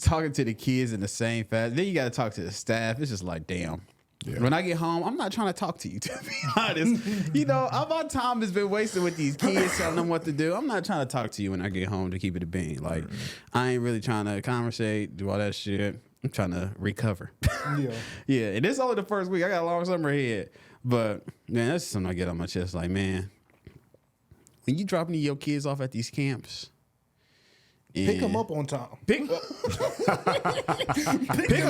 talking to the kids in the same fashion. Then you got to talk to the staff. It's just like, damn. Yeah. When I get home, I'm not trying to talk to you, to be honest. All my time has been wasted with these kids telling them what to do. I'm not trying to talk to you when I get home, to keep it a bean. Like, I ain't really trying to conversate, do all that shit. I'm trying to recover. Yeah. And this is only the first week. I got a long summer ahead. But, man, that's something I get on my chest. Like, man, when you dropping your kids off at these camps, pick them up on time. Pick them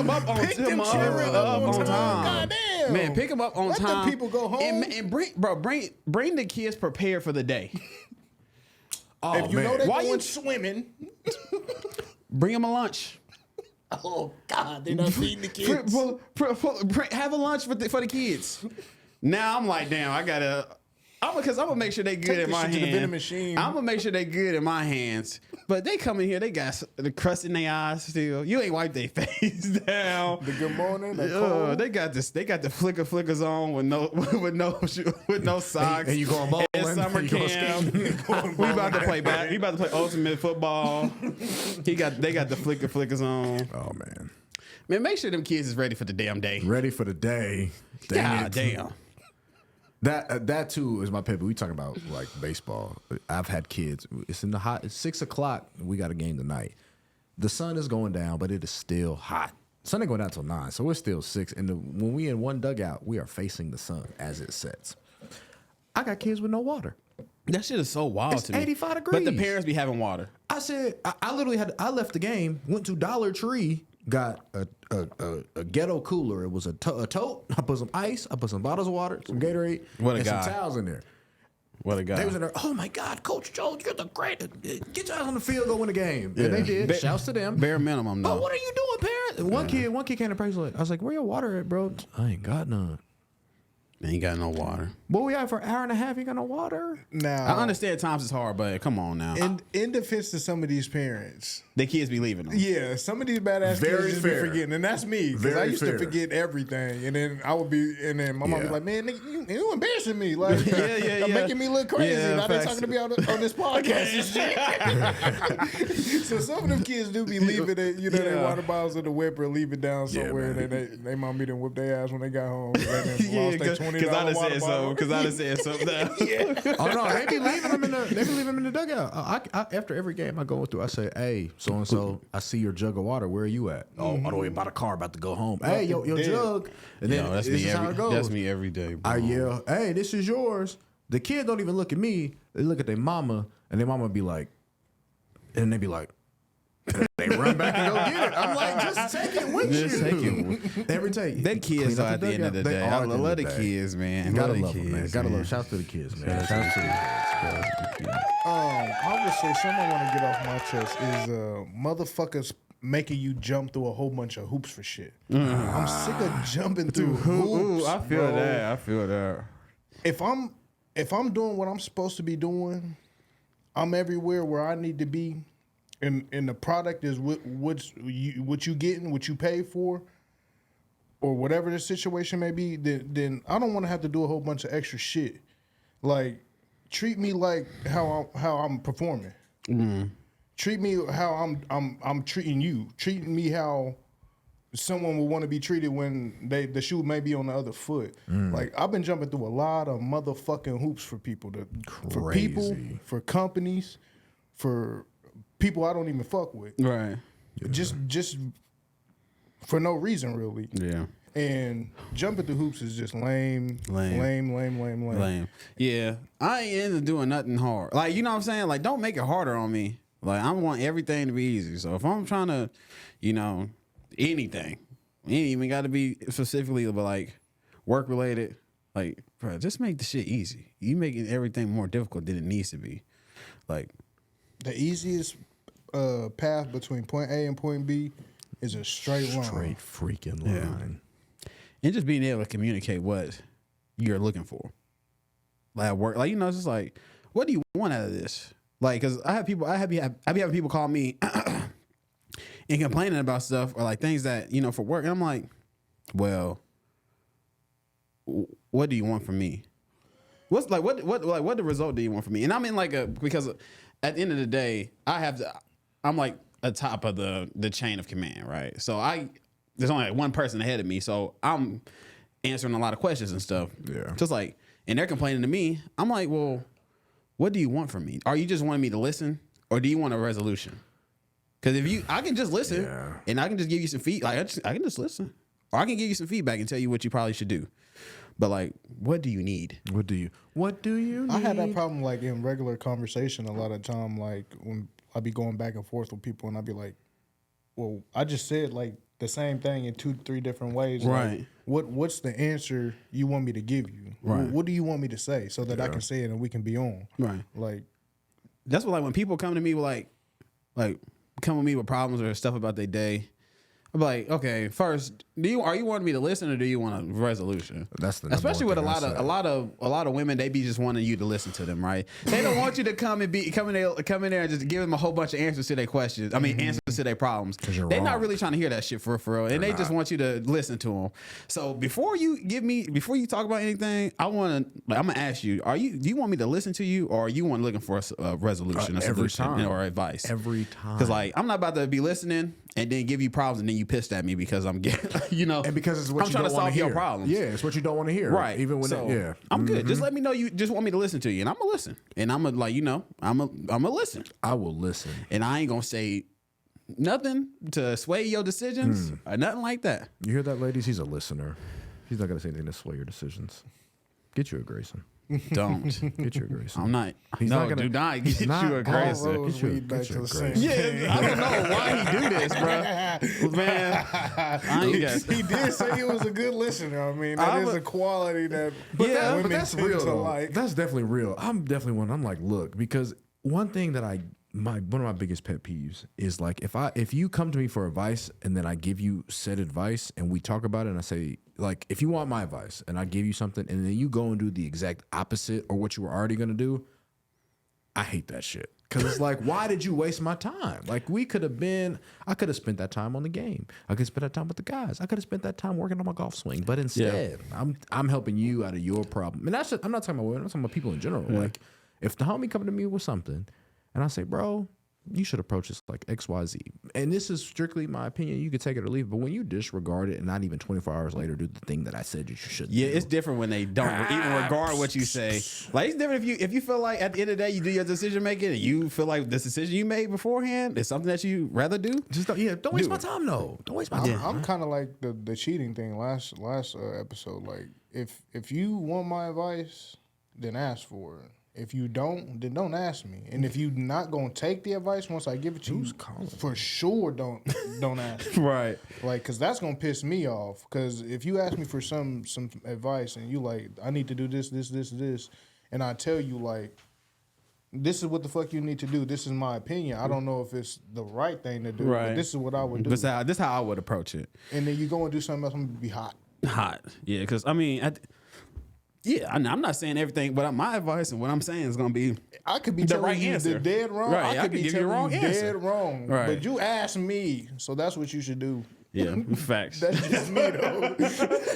up on time. Goddamn. Man, pick them up on time. Let the people go home. And bring the kids prepared for the day. If you know they're going swimming, bring them a lunch. Oh God, they're not feeding the kids. Have a lunch for the kids. Now I'm like, damn, because I'm gonna make sure they good in my hands. I'm gonna make sure they good in my hands. But they come in here, they got the crust in their eyes still. You ain't wiped their face down. The good morning, the cold. They got the flickers on with no socks. And you going bowling? And summer camp. We about to play back. We about to play ultimate football. They got the flickers on. Oh man. Man, make sure them kids is ready for the damn day. Ready for the day. God damn. That too is my pet. We talking about like baseball. I've had kids. It's in the hot. It's 6:00. We got a game tonight. The sun is going down, but it is still hot. Sun ain't going down till 9, so it's still 6. And when we in one dugout, we are facing the sun as it sets. I got kids with no water. That shit is so wild It's to me. 85 degrees. But the parents be having water. I said I literally I left the game, went to Dollar Tree, got a ghetto cooler. It was a tote. I put some ice. I put some bottles of water, some Gatorade, and some towels in there. What a guy. They was in there. Oh my God, Coach Jones, you're the greatest. Get your ass on the field, go win the game. Yeah. And they did. Shouts to them. Bare minimum, though. Oh, what are you doing, parent? One kid came to praise. I was like, where your water at, bro? I ain't got none. Ain't got no water. Boy, we out for an hour and a half. You got no water? Now I understand times is hard, but come on now. In defense to some of these parents, the kids be leaving them. Yeah, some of these badass kids just be forgetting, and that's me because I used to forget everything, and then my mom would be like, "Man, nigga, you embarrassing me, like, yeah. making me look crazy." Yeah, now they talking to me on this podcast and shit. So some of them kids do be leaving it, their water bottles in the whip or leave it down somewhere. And they mommy didn't whip their ass when they got home. Because I done said something. Oh no, they be leaving them in the dugout. After every game I go through, I say, "Hey, so and so, I see your jug of water. Where are you at? Oh, all the way by the car, about to go home. Hey, your jug." And then that's me every. That's me every day. Bro. I yell, "Hey, this is yours." The kid don't even look at me. They look at their mama, and their mama be like, and they be like. They run back and go get it. I'm like, just take it with you. Just take it. Every day. That kids are at the end of the day. I love the kids, man. You gotta love them, man. Gotta love. Shouts to the kids, man. Shouts to the kids. I would say something I want to get off my chest is motherfuckers making you jump through a whole bunch of hoops for shit. I'm sick of jumping through hoops. I feel that. If I'm doing what I'm supposed to be doing, I'm everywhere where I need to be. And the product is what you getting, what you pay for, or whatever the situation may be, then I don't want to have to do a whole bunch of extra shit. Like, treat me like how I'm performing. Mm-hmm. Treat me how I'm treating you. Treat me how someone would want to be treated when the shoe may be on the other foot. Like, I've been jumping through a lot of motherfucking hoops for people, for people, for companies, for people I don't even fuck with. Right. Just for no reason, really. Yeah. And jumping through hoops is just lame. Yeah. I ain't into doing nothing hard. Like, you know what I'm saying? Like, don't make it harder on me. Like, I want everything to be easy. So if I'm trying to, anything, it ain't even got to be specifically, but like work related. Like, bro, just make the shit easy. You making everything more difficult than it needs to be. Like, the easiest path between point A and point B is a straight line. Straight freaking line. Yeah. And just being able to communicate what you're looking for. Like at work, like, it's just like, what do you want out of this? Like, because I be having people call me and complaining about stuff or like things that, for work. And I'm like, well, what do you want from me? What the result do you want from me? And I'm in because at the end of the day, I'm like, atop of the chain of command, right? So there's only like one person ahead of me, so I'm answering a lot of questions and stuff. Yeah. Just like, and they're complaining to me. I'm like, well, what do you want from me? Are you just wanting me to listen, or do you want a resolution? Because I can just listen, and I can just give you some feedback. Like I can just listen, or I can give you some feedback and tell you what you probably should do. But like, what do you need? What do you need? I had that problem like in regular conversation a lot of time. Like when I be going back and forth with people, and I be like, "Well, I just said like the same thing in 2-3 different ways. Right. Like, what's the answer you want me to give you? Right. What do you want me to say so that I can say it and we can be on? Right. Like That's what, like, when people come to me with like come with me with problems or stuff about their day, I'm like, okay, first, are you wanting me to listen, or do you want a resolution? That's the especially with number one a lot of women, they be just wanting you to listen to them, right? They don't want you to come in there and just give them a whole bunch of answers to their questions. I mean, answers to their problems. They're not wrong. really trying to hear that shit for real, and they just want you to listen to them. So before you talk about anything, I'm gonna ask you, do you want me to listen to you, or are you looking for a resolution, a every solution, time. or advice? Every time. Because like, I'm not about to be listening and then give you problems and then you pissed at me because I'm getting, And because it's what I'm you trying don't to want solve to hear. your problems. Yeah, it's what you don't want to hear. Right. Even when so, I'm good. Just let me know you just want me to listen to you, and I'm gonna listen. And I'm gonna I'm gonna listen. I will listen. And I ain't gonna say nothing to sway your decisions or nothing like that. You hear that, ladies? He's a listener. He's not gonna say anything to sway your decisions. Get you a Grayson. Don't. Get you a Grayson. I'm not. He's no, not gonna- do not get not you a all Grayson. roads Get you a- lead back get you to a the same Grayson. thing. Yeah, I don't know why he do this, bro. Man, I ain't got. He did say he was a good listener. I mean, that is a quality that Yeah, women But that's tend real to though. like. That's definitely real. I'm definitely one. I'm like, look, because one thing that one of my biggest pet peeves is like if you come to me for advice and then I give you said advice and we talk about it and I say, like, if you want my advice and I give you something and then you go and do the exact opposite or what you were already gonna do, I hate that shit. Cause it's like, why did you waste my time? Like I could have spent that time on the game. I could have spent that time with the guys. I could have spent that time working on my golf swing. But instead, I'm helping you out of your problem. And that's just, I'm not talking about women, I'm talking about people in general. Like if the homie come to me with something and I say, bro, you should approach this like XYZ. And this is strictly my opinion. You could take it or leave it. But when you disregard it and not even 24 hours later do the thing that I said you should do. It's different when they don't even regard what you say. Like, it's different if you feel like at the end of the day you do your decision making and you feel like this decision you made beforehand is something that you rather do. Just don't waste my time though. Don't waste my time. I'm kind of like the cheating thing last episode. Like if you want my advice, then ask for it. If you don't, then don't ask me. And if you're not gonna take the advice once I give it to you, for sure don't ask me. Right. Like, cause that's gonna piss me off. Cause if you ask me for some advice and you like, I need to do this, and I tell you like, this is what the fuck you need to do. This is my opinion. I don't know if it's the right thing to do, but this is what I would do. This is how I would approach it. And then you go and do something else, I'm gonna be hot. Yeah. Because I mean, I'm not saying everything, but my advice and what I'm saying is going to be I could be the telling right you answer. the dead wrong. Right. I could be give you the telling wrong you answer. dead wrong. Right. But you asked me, so that's what you should do. Yeah, facts. That's just me though.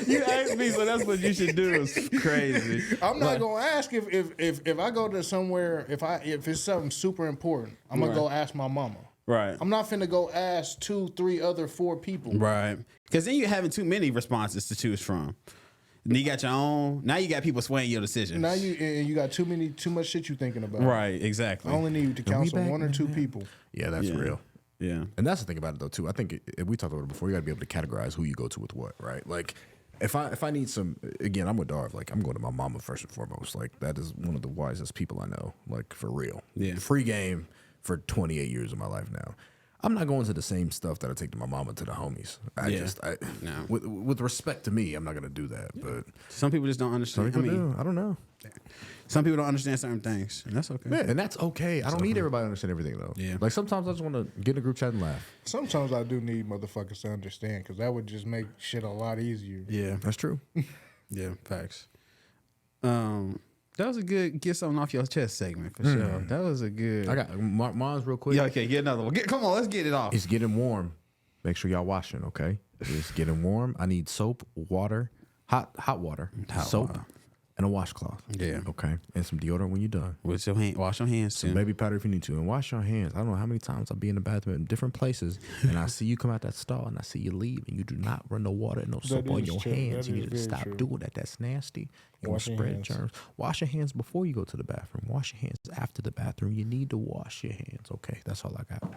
You asked me, so that's what you should do. It's crazy. I'm not gonna ask if I go to somewhere if it's something super important. I'm gonna go ask my mama. Right. I'm not finna go ask 2, 3 other 4 people. Right. Because then you're having too many responses to choose from. And you got your own. Now you got people swaying your decisions. Now you got too much shit you thinking about. Right. Exactly. I only need you to counsel 1 or 2 people. Yeah, that's real. Yeah. And that's the thing about it though too. I think we talked about it before. You got to be able to categorize who you go to with what, right? Like if I need some, again, I'm with Darv. Like I'm going to my mama first and foremost. Like that is one of the wisest people I know. Like for real. Yeah. Free game for 28 years of my life now. I'm not going to the same stuff that I take to my mama to the homies. No. With respect to me, I'm not gonna do that. But Some people just don't understand. I don't know. Some people don't understand certain things, and that's okay. Yeah, and that's okay. I don't need everybody to understand everything though. Yeah. Like sometimes I just want to get in a group chat and laugh. Sometimes I do need motherfuckers to understand because that would just make shit a lot easier. Yeah. That's true. Yeah. Facts. That was a good get something off your chest segment for sure. That was a good. I got mine's real quick. Yeah. Okay. Get another one. Come on. Let's get it off. It's getting warm. Make sure y'all washing, okay? It's getting warm. I need soap, water, hot water, soap, and a washcloth. Yeah. Okay. And some deodorant when you're done. With your hand, wash your hands Some too. baby powder if you need to. And wash your hands. I don't know how many times I'll be in the bathroom in different places and I see you come out that stall and I see you leave and you do not run no water and no soap on is your true. hands. That You is need to very stop true. doing that. That's nasty. You're Wash going your to spread hands. germs. Wash your hands before you go to the bathroom. Wash your hands after the bathroom. You need to wash your hands. Okay. That's all I got.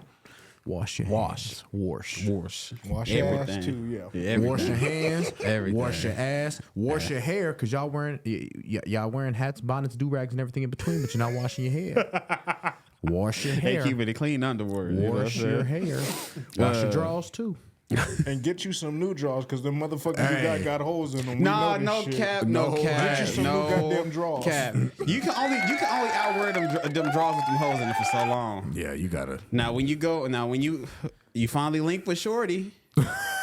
Wash your hands. Wash. Wash your ass Everything. too, yeah. Everything. Wash your hands, Everything. wash your ass, wash your hair, cause y'all wearing y'all wearing hats, bonnets, do rags, and everything in between, but you're not washing your hair. Wash your They hair. keeping it clean underwear. You know what I'm Wash your saying? hair. Wash your drawers too. And get you some new drawers because the motherfuckers you Hey. got holes in them. We Nah, know this no shit. cap, No no cap, Get you some new no goddamn drawers. cap. You can only outwear them drawers with them holes in it for so long. Yeah, you gotta. Now when you finally link with Shorty,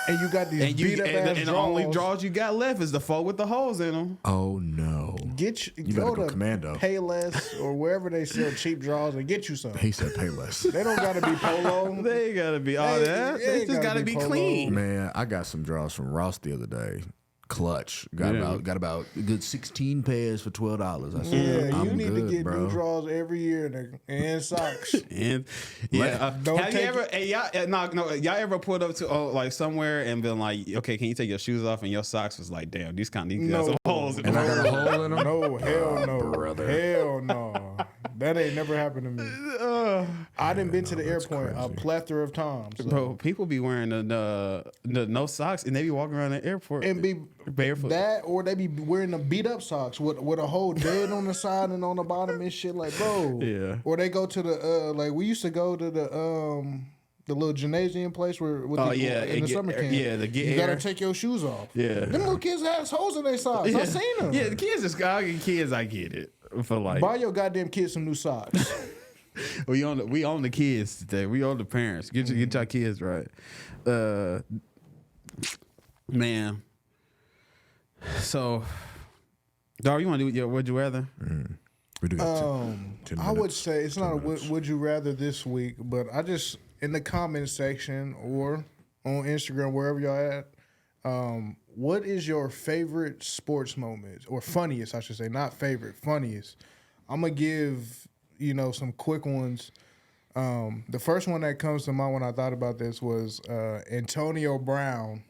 And you got these and beat up ass the drawers. only drawers you got left is the four with the holes in them. Oh no. You better go go to commando. Payless or wherever they sell cheap drawers and get you some. He said pay less. They don't gotta be polo. They ain't gotta be all They- that. they They ain't just gotta gotta be be polo. clean. Man, I got some drawers from Ross the other day. Clutch. Got about a good 16 pairs for $12. I said, Yeah, I'm you need good, to get bro. new drawers every year and socks. And yeah, Don't have you take ever? Hey, y'all ever pulled up to like somewhere and been like, okay, can you take your shoes off? And your socks was like, damn, these got No. some holes in And I them. got a hole in them. No, hell no. brother. Hell no. That ain't never happened to me. I done been to the that's airport a crazy. plethora of times. So. Bro, people be wearing the no socks and they be walking around the airport And be barefoot. that, or they be wearing the beat up socks with a whole dead on the side and on the bottom and shit. Like, bro. Yeah. Or they go to the like we used to go to the little gymnasium place where with in the summer camp. yeah, the get you air. gotta take your shoes off. Yeah. Them little kids has holes in their socks. I seen them. Yeah, the kids, I get it. For like, Buy your goddamn kids some new socks. we own the kids today. We own the parents. Get your kids right. Man. So, dog, you want to do your would you rather? We do got 10 I would minutes. say it's 10 not a minutes. would you rather this week, but I just in the comment section or on Instagram, wherever y'all at, what is your favorite sports moment or funniest? I should say, not favorite, funniest. I'm gonna give some quick ones. The first one that comes to mind when I thought about this was Antonio Brown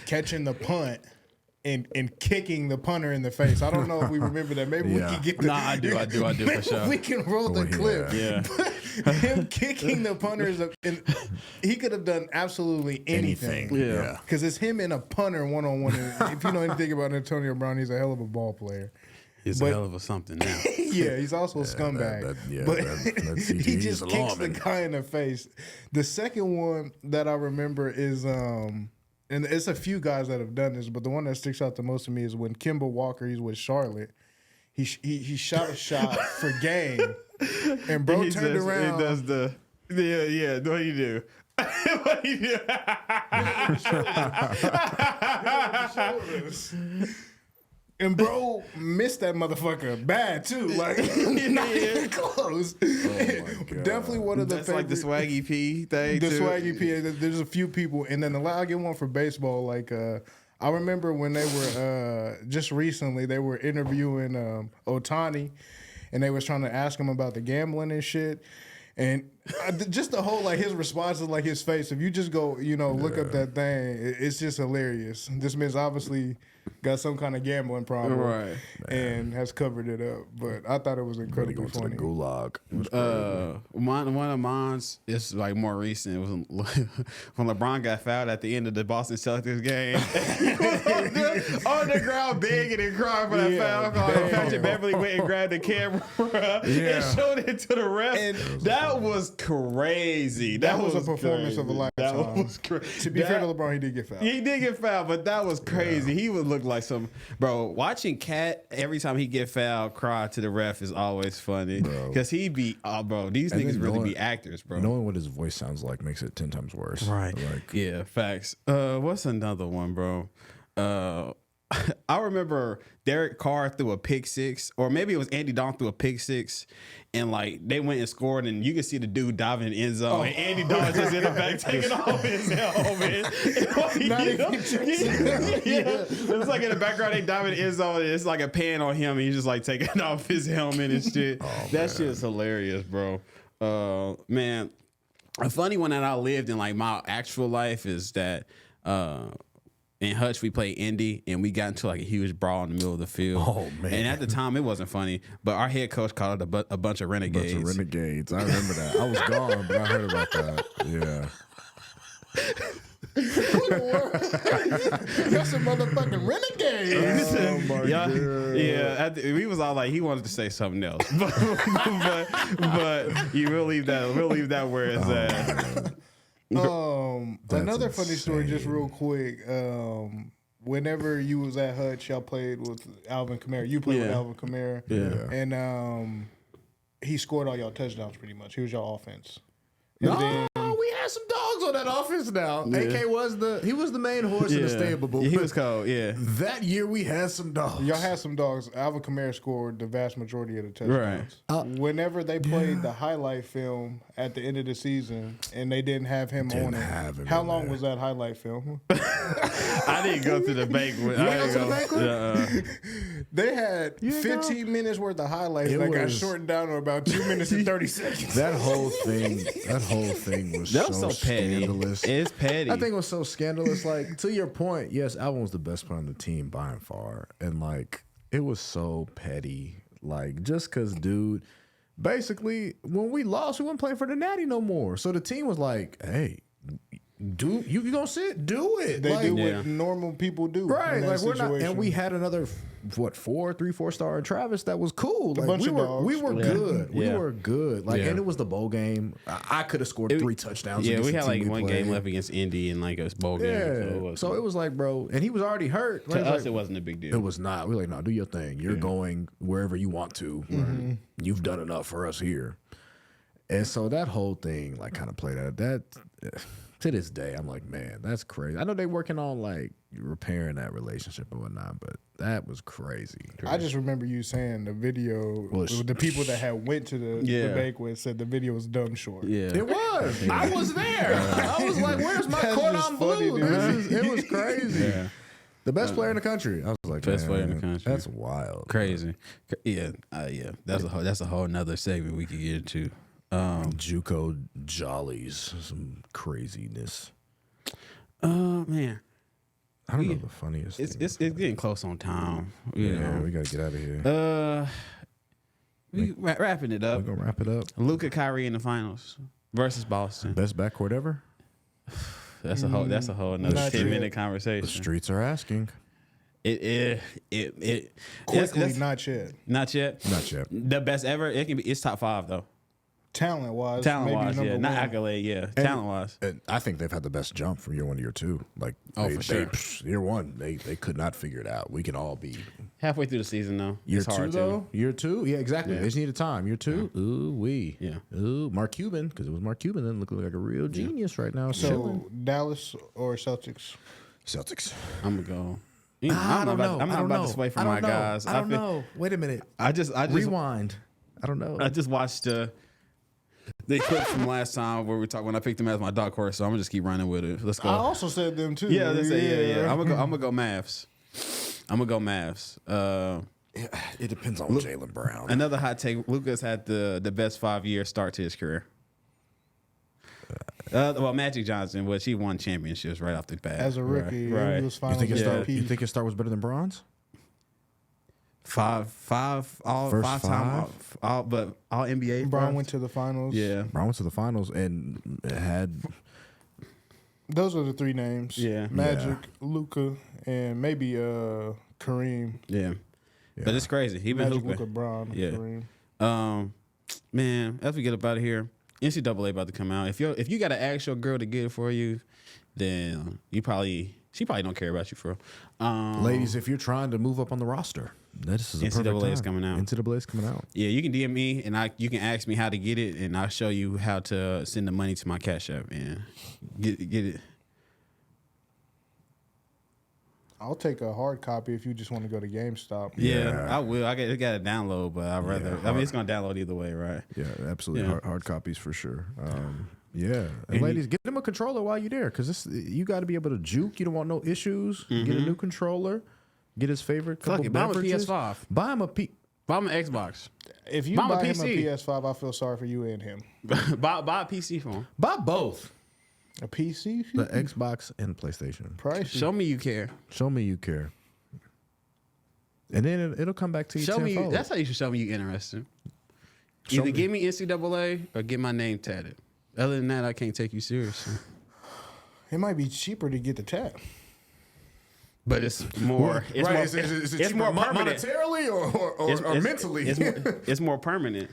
catching the punt. And kicking the punter in the face. I don't know if we remember that. Maybe we Yeah. can get the. Nah, I do for Maybe sure. We can roll the yeah. clip. Yeah. Him kicking the punter is and he could have done absolutely anything. Yeah. Because it's him and a punter one on one. If you know anything about Antonio Brown, he's a hell of a ball player. He's But- a hell of a something now. Yeah, he's also a scumbag. But But CTE he is just kicks the alarming. guy in the face. The second one that I remember is and it's a few guys that have done this, but the one that sticks out the most to me is when Kimball Walker, he's with Charlotte. He shot a shot for game, and bro turned around. He does the yeah. What do you do? What do you do? And bro missed that motherfucker bad too. Like not even close. Definitely one of the That's favorite. like the swaggy P thing. The too. swaggy P. There's a few people, and then I'll get one for baseball. Like I remember when they were just recently they were interviewing Ohtani, and they was trying to ask him about the gambling and shit. And just the whole his response is his face. If you just go look up that thing, it's just hilarious. This man's obviously got some kind of gambling problem, Right. and has covered it up. But I thought it was Really incredibly going to the funny. gulag. It was One of mine's is more recent. It was when LeBron got fouled at the end of the Boston Celtics game. He was on the ground begging and crying for that Yeah, foul call. damn. Patrick Beverly went and grabbed the camera and showed it to the ref. And that was crazy. That was a performance of a crazy. lifetime. That was crazy. To be fair to LeBron, he did get fouled. He did get fouled, but that was crazy. He would look like some bro. Watching Cat every time he get fouled, cry to the ref is always funny because he be bro. These And niggas then really knowing- be actors, bro. Knowing what his voice sounds like makes it 10 times worse. Right. Like, Yeah, facts. What's another one, bro? I remember Derek Carr threw a pick six, or maybe it was Andy Dalton threw a pick six, and like they went and scored, and you could see the dude diving in the end zone, and Andy Dalton just in the back taking off his helmet. Not even It was like in the background they diving in the end zone, and it's like a pan on him, and he's just like taking off his helmet and shit. That shit is hilarious, bro. Man, a funny one that I lived in like my actual life is that. In Hutch, we played Indy, and we got into like a huge brawl in the middle of the field. Oh, man. And at the time, it wasn't funny, but our head coach called it a bunch of renegades. Bunch of renegades. I remember that. I was gone, but I heard about that. Yeah. That's a motherfucking renegade. Oh my yeah, God. yeah. We was all like, he wanted to say something else, but you will leave that. We'll leave that where it's at. Another funny story, just real quick. Whenever you was at Hutch, y'all played with Alvin Kamara. You played with Alvin Kamara. Yeah. And he scored all y'all touchdowns pretty much. He was y'all offense. No, we had some dogs on that offense now. Yeah. AK was the main horse in the stable. But he was cold. Yeah. that year we had some dogs. Y'all had some dogs. Alvin Kamara scored the vast majority of the touchdowns. Whenever they played the highlight film at the end of the season and they didn't have him on it, how long was that highlight film? I didn't go to the banquet. They had 15 minutes worth of highlights that got shortened down to about 2 minutes and 30 seconds. That whole thing was That was so petty. scandalous. It's petty. I think it was so scandalous. Like, to your point, yes, Alvin was the best player on the team by and far. And like, it was so petty. Like, just cause dude, basically, when we lost, we weren't playing for the Natty no more. So the team was like, hey, do you gonna sit? Do it. They like, do what normal people do. right. in that Like we're not, situation. and we had another 3-4 star in Travis that was cool. Like bunch we of were, dogs. we were good. We were good. Like, Yeah. and it was the bowl game. I could have scored 3 touchdowns. Yeah, against we the had team like one played. game left against Indy and like a bowl game. Yeah. So it was like, bro, and he was already hurt. to Like, us, it wasn't a big deal. it was not. We're like, no, do your thing. You're going wherever you want to. You've done enough for us here. And so that whole thing, like, kind of played out. That to this day, I'm like, man, that's crazy. I know they're working on like repairing that relationship and whatnot, but that was crazy. I just remember you saying the video, the people that had went to the banquet said the video was dumb short. Yeah. It was. I was there. I was like, where's my That's cordon just funny, bleu? dude. It was crazy. Yeah. The best player in the country. I was like, Best player in the man, country. That's wild. Crazy. Yeah. Yeah. That's a whole nother segment we could get into. JUCO jollies, some craziness. Man. I don't know the funniest. It's getting close on time. Yeah, we gotta get out of here. We wrapping it up. We're gonna wrap it up. Luka Kyrie in the finals versus Boston. Best backcourt ever. That's a whole another Not 10-minute yet. conversation. The streets are asking. It Quickly, that's- not yet. not yet. Not yet. The best ever. It's top 5 though. Talent wise, Talent wise, maybe yeah. number Not one. accolade, yeah. Talent wise. And I think they've had the best jump from year 1 to year 2. Like, For sure. Year 1, they could not figure it out. We can all be. Halfway through the season though. Year it's 2 hard though. Year 2, yeah, exactly. Yeah. They just needed time. Year 2, ooh wee, Yeah. ooh. Mark Cuban, because it was Mark Cuban, then looking like a real genius right now. So Dallas or Celtics? Celtics. I'm gonna go. I don't know. I'm not about to sway for my guys. I don't know. Wait a minute. I just Rewind. I don't know. I just watched the clip from last time where we talked when I picked them as my dark horse, so I'm gonna just keep running with it. Let's go. I also said them too. Yeah, yeah. I'm gonna go Mavs. I'm gonna go Mavs. It depends on Jaylen Brown. Another hot take: Luka's had the best 5-year start to his career. Well, Magic Johnson, he won championships right off the bat As a rookie, right? he was You finals think his start? MVP. You think his start was better than Braun's? Five, all First 5 time, five? all NBA. Brown bro. went to the finals. Yeah, Brown went to the finals and had. Those are the 3 names. Yeah. Magic, Luka, and maybe Kareem. yeah. But it's crazy. He been Magic, hooping. Luka, Brown, Yeah. Kareem. Man, as we get up out of here, NCAA about to come out. If you got to ask your girl to get it for you, then she probably don't care about you for real. Ladies, if you're trying to move up on the roster, this is a perfect NCAA time. is coming out. NCAA is coming out. Yeah, you can DM me and you can ask me how to get it, and I'll show you how to send the money to my Cash App and get it. I'll take a hard copy if you just want to go to GameStop. Yeah, I will. It got to download, but I'd rather. I mean, it's gonna download either way, right? Yeah, absolutely. Yeah. Hard copies for sure. Yeah, and ladies, get him a controller while you're there, because you got to be able to juke. You don't want no issues. Get a new controller. Get his favorite couple Fuck it, buy him a beverages. PS5. Buy him a Buy him an Xbox. If you Buy him a buy him a PC. PS5, I feel sorry for you and him. buy a PC for him. Buy both. A PC? The Xbox and PlayStation. Price. Show me you care. Show me you care. And then it'll come back to you. Show me. tenfold. That's how you should show me you interested. Show Either me. give me NCAA or get my name tatted. Other than that, I can't take you seriously. It might be cheaper to get the tat. But it's more. It's more. Is it it's more cheaper permanent. monetarily or mentally? It's more permanent.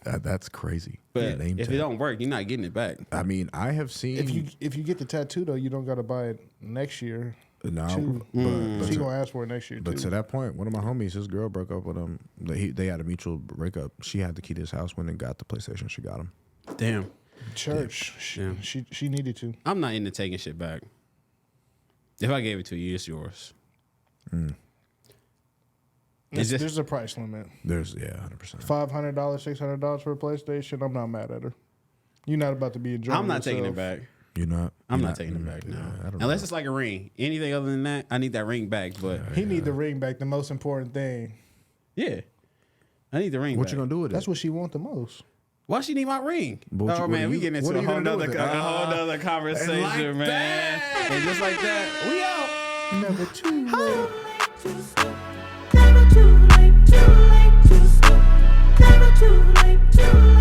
That's crazy. But Name if tag. it don't work, you're not getting it back. I mean, I have seen. If you get the tattoo though, you don't got to buy it next year. No, too. but She gonna ask for it next year But too. to that point, one of my homies, his girl broke up with him. They had a mutual breakup. She had the key to his house, went and got the PlayStation. She got him. Damn. Church. Yeah. She needed to. I'm not into taking shit back. If I gave it to you, it's yours. There's a price limit. There's 100%. $500, $600 for a PlayStation. I'm not mad at her. You're not about to be enjoying. I'm not taking it yourself. back. You're not. I'm not taking it back. No, I don't unless know. it's like a ring. Anything other than that, I need that ring back. But He need the ring back. The most important thing. yeah, I need the ring. What back. you gonna do with That's it? what she want the most. Why she need my ring? But what Oh you- man, what we you- getting what into are a you whole gonna do nother, with it? a whole nother conversation, like man. that. And just like that, we out. Never too late. Never too late, too late, too late. Never too late, too late.